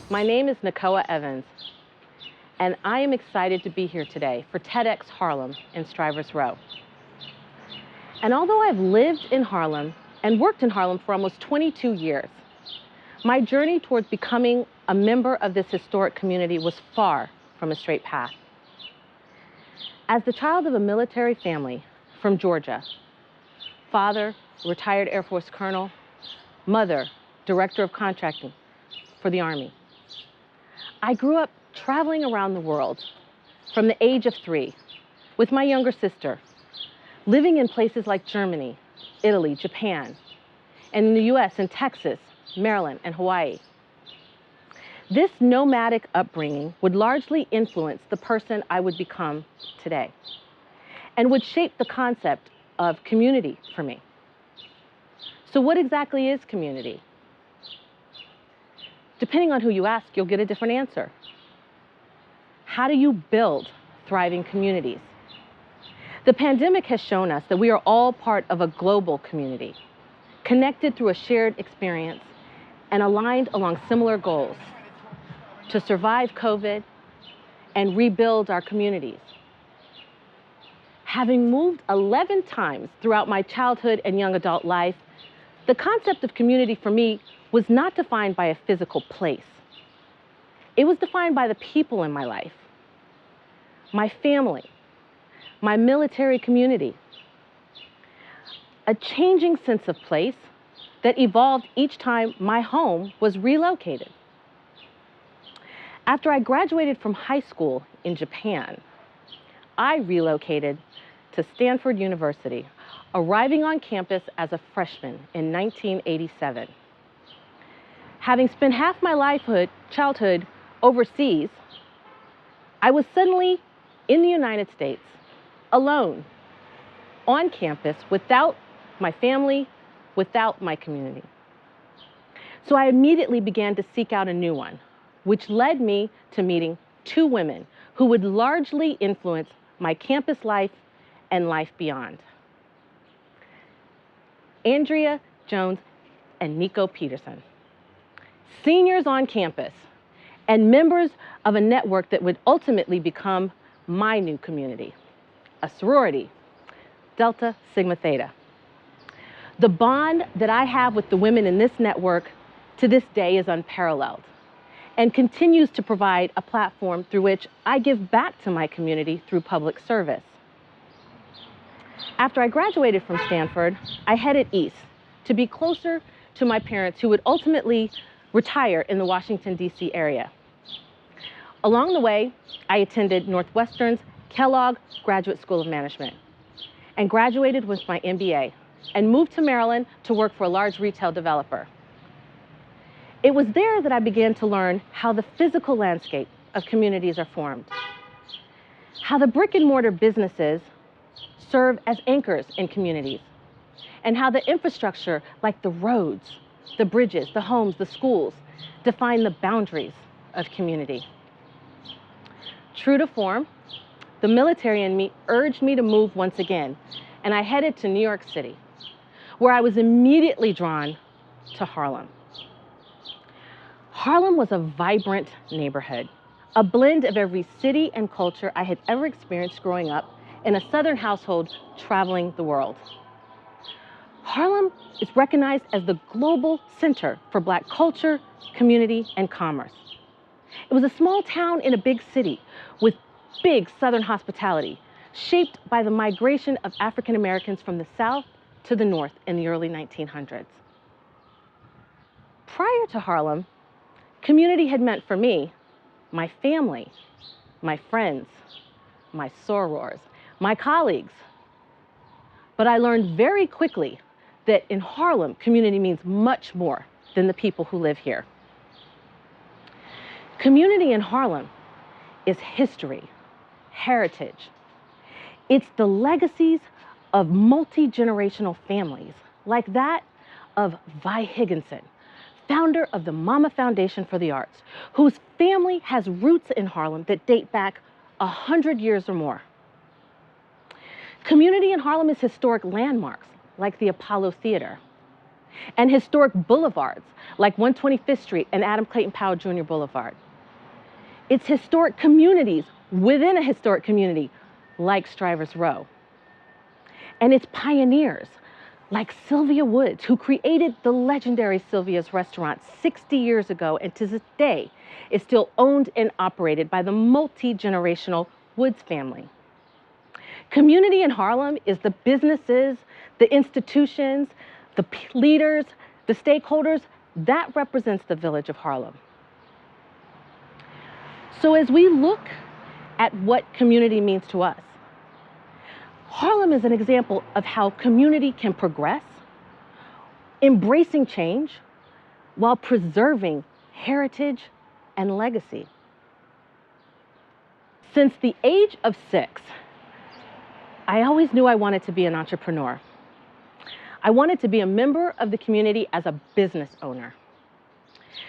My name is Nikoa Evans, and I am excited to be here today for TEDxHarlem in Strivers Row. And although I've lived in Harlem and worked in Harlem for almost 22 years, my journey towards becoming a member of this historic community was far from a straight path. As the child of a military family from Georgia, father, retired Air Force colonel, mother, director of contracting for the Army, I grew up traveling around the world from the age of 3 with my younger sister, living in places like Germany, Italy, Japan, and in the US in Texas, Maryland, and Hawaii. This nomadic upbringing would largely influence the person I would become today and would shape the concept of community for me. So what exactly is community? Depending on who you ask, you'll get a different answer. How do you build thriving communities? The pandemic has shown us that we are all part of a global community, connected through a shared experience and aligned along similar goals to survive COVID and rebuild our communities. Having moved 11 times throughout my childhood and young adult life, the concept of community for me was not defined by a physical place. It was defined by the people in my life, my family, my military community, a changing sense of place that evolved each time my home was relocated. After I graduated from high school in Japan, I relocated to Stanford University, arriving on campus as a freshman in 1987. Having spent half my childhood overseas, I was suddenly in the United States, alone, on campus, without my family, without my community. So I immediately began to seek out a new one, which led me to meeting 2 women who would largely influence my campus life and life beyond. Andrea Jones and Nico Peterson, seniors on campus and members of a network that would ultimately become my new community, a sorority, Delta Sigma Theta. The bond that I have with the women in this network to this day is unparalleled and continues to provide a platform through which I give back to my community through public service. After I graduated from Stanford, I headed east to be closer to my parents who would ultimately retire in the Washington, D.C. area. Along the way, I attended Northwestern's Kellogg Graduate School of Management and graduated with my MBA and moved to Maryland to work for a large retail developer. It was there that I began to learn how the physical landscape of communities are formed, how the brick and mortar businesses serve as anchors in communities, and how the infrastructure like the roads, the bridges, the homes, the schools define the boundaries of community. True to form, the military in me urged me to move once again, and I headed to New York City, where I was immediately drawn to Harlem. Harlem was a vibrant neighborhood, a blend of every city and culture I had ever experienced growing up in a Southern household traveling the world. Harlem is recognized as the global center for Black culture, community, and commerce. It was a small town in a big city with big Southern hospitality, shaped by the migration of African Americans from the South to the North in the early 1900s. Prior to Harlem, community had meant for me, my family, my friends, my sorors, my colleagues. But I learned very quickly that in Harlem, community means much more than the people who live here. Community in Harlem is history, heritage. It's the legacies of multi-generational families, like that of Vi Higginson, founder of the Mama Foundation for the Arts, whose family has roots in Harlem that date back 100 years or more. Community in Harlem is historic landmarks like the Apollo Theater. and historic boulevards like 125th Street and Adam Clayton Powell Jr. Boulevard. It's historic communities within a historic community like Strivers Row. And it's pioneers like Sylvia Woods, who created the legendary Sylvia's restaurant 60 years ago and to this day is still owned and operated by the multi-generational Woods family. Community in Harlem is the businesses, the institutions, the leaders, the stakeholders that represents the village of Harlem. So as we look at what community means to us, Harlem is an example of how community can progress, embracing change while preserving heritage and legacy. Since the age of 6, I always knew I wanted to be an entrepreneur. I wanted to be a member of the community as a business owner.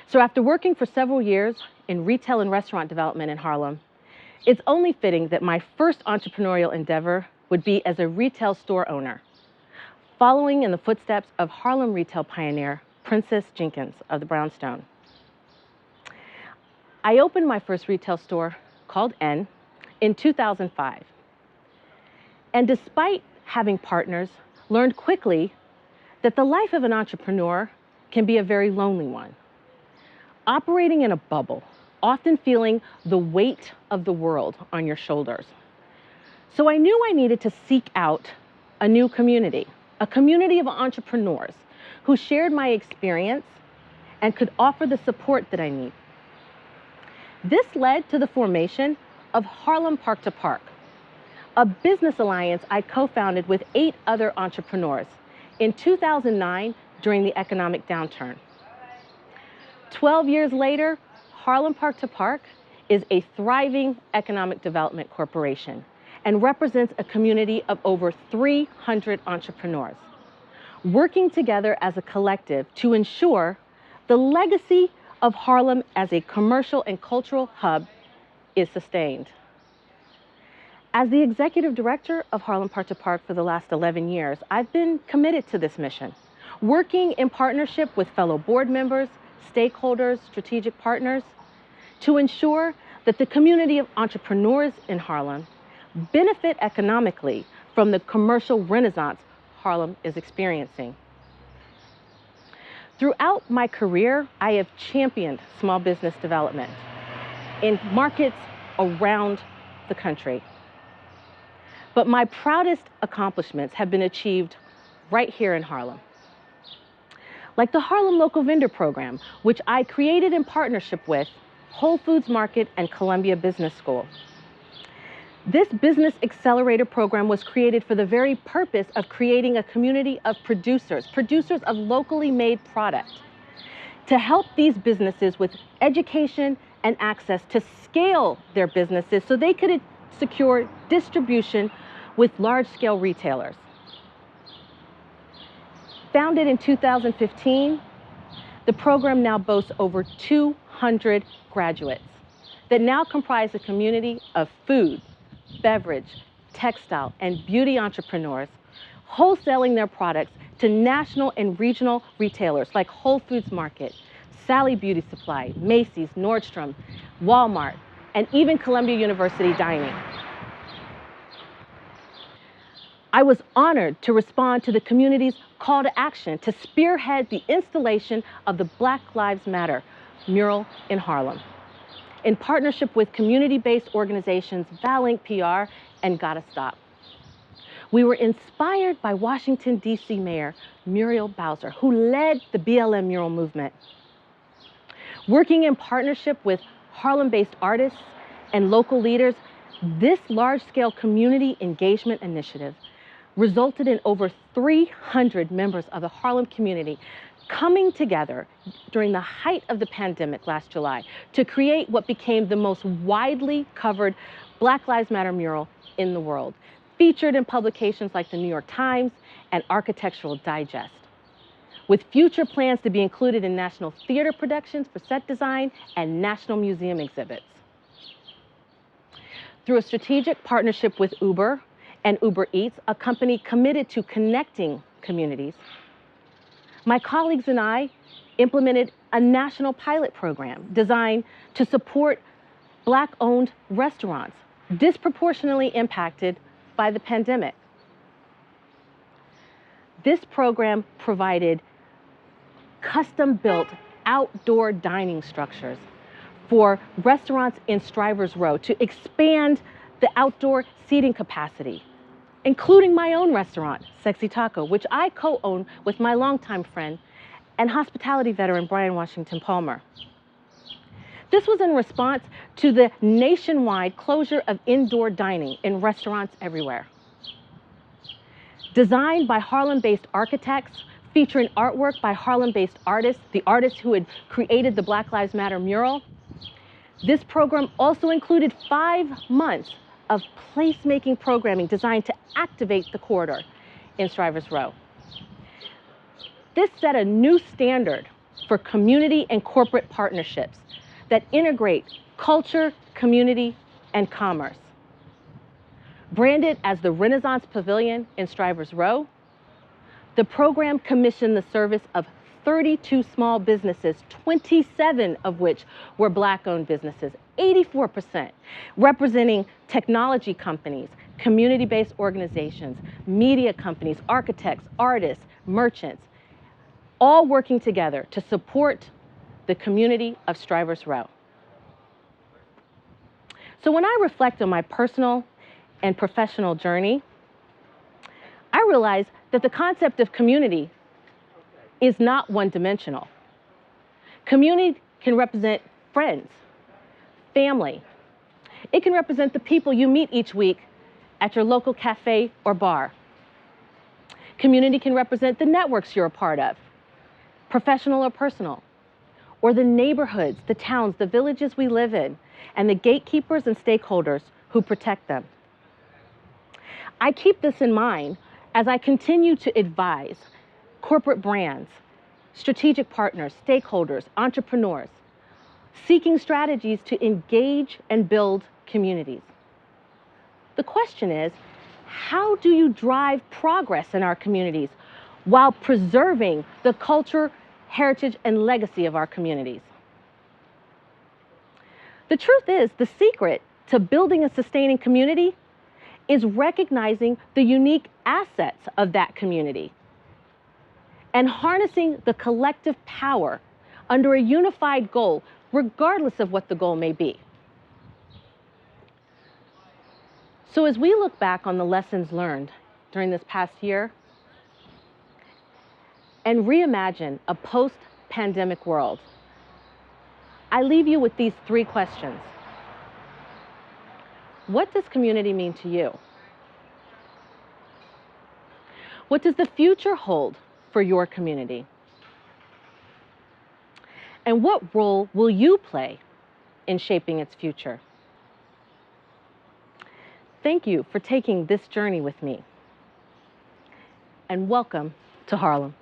So after working for several years in retail and restaurant development in Harlem, it's only fitting that my first entrepreneurial endeavor would be as a retail store owner, following in the footsteps of Harlem retail pioneer Princess Jenkins of the Brownstone. I opened my first retail store, called N, in 2005. And despite having partners, learned quickly that the life of an entrepreneur can be a very lonely one. Operating in a bubble, often feeling the weight of the world on your shoulders. So I knew I needed to seek out a new community, a community of entrepreneurs who shared my experience and could offer the support that I need. This led to the formation of Harlem Park to Park, a business alliance I co-founded with 8 other entrepreneurs in 2009 during the economic downturn. 12 years later, Harlem Park to Park is a thriving economic development corporation and represents a community of over 300 entrepreneurs, working together as a collective to ensure the legacy of Harlem as a commercial and cultural hub is sustained. As the executive director of Harlem Park to Park for the last 11 years, I've been committed to this mission, working in partnership with fellow board members, stakeholders, strategic partners, to ensure that the community of entrepreneurs in Harlem benefit economically from the commercial renaissance Harlem is experiencing. Throughout my career, I have championed small business development in markets around the country. But my proudest accomplishments have been achieved right here in Harlem. Like the Harlem Local Vendor Program, which I created in partnership with Whole Foods Market and Columbia Business School. This business accelerator program was created for the very purpose of creating a community of producers of locally made product, to help these businesses with education and access to scale their businesses so they could secure distribution with large-scale retailers. Founded in 2015, the program now boasts over 200 graduates that now comprise a community of food, beverage, textile, and beauty entrepreneurs, wholesaling their products to national and regional retailers like Whole Foods Market, Sally Beauty Supply, Macy's, Nordstrom, Walmart, and even Columbia University Dining. I was honored to respond to the community's call to action to spearhead the installation of the Black Lives Matter mural in Harlem, in partnership with community-based organizations Valink PR and Gotta Stop. We were inspired by Washington, D.C. Mayor Muriel Bowser, who led the BLM mural movement. Working in partnership with Harlem-based artists and local leaders, this large-scale community engagement initiative resulted in over 300 members of the Harlem community coming together during the height of the pandemic last July to create what became the most widely covered Black Lives Matter mural in the world, featured in publications like the New York Times and Architectural Digest, with future plans to be included in national theater productions for set design and national museum exhibits. Through a strategic partnership with Uber and Uber Eats, a company committed to connecting communities, My colleagues and I implemented a national pilot program designed to support Black-owned restaurants disproportionately impacted by the pandemic. This program provided custom-built outdoor dining structures for restaurants in Strivers Row to expand the outdoor seating capacity, including my own restaurant, Sexy Taco, which I co-own with my longtime friend and hospitality veteran, Brian Washington Palmer. This was in response to the nationwide closure of indoor dining in restaurants everywhere. Designed by Harlem-based architects, featuring artwork by Harlem-based artists, the artists who had created the Black Lives Matter mural, this program also included 5 months of placemaking programming designed to activate the corridor in Strivers Row. This set a new standard for community and corporate partnerships that integrate culture, community, and commerce. Branded as the Renaissance Pavilion in Strivers Row, the program commissioned the service of 32 small businesses, 27 of which were Black-owned businesses, 84%, representing technology companies, community-based organizations, media companies, architects, artists, merchants, all working together to support the community of Strivers Row. So when I reflect on my personal and professional journey, I realize that the concept of community is not one-dimensional. Community can represent friends, family. It can represent the people you meet each week at your local cafe or bar. Community can represent the networks you're a part of, professional or personal, or the neighborhoods, the towns, the villages we live in, and the gatekeepers and stakeholders who protect them. I keep this in mind as I continue to advise corporate brands, strategic partners, stakeholders, entrepreneurs, seeking strategies to engage and build communities. The question is, how do you drive progress in our communities while preserving the culture, heritage, and legacy of our communities? The truth is, the secret to building and sustaining community is recognizing the unique assets of that community and harnessing the collective power under a unified goal, regardless of what the goal may be. So as we look back on the lessons learned during this past year and reimagine a post-pandemic world, I leave you with these 3 questions. What does community mean to you? What does the future hold for your community? And what role will you play in shaping its future? Thank you for taking this journey with me. And welcome to Harlem.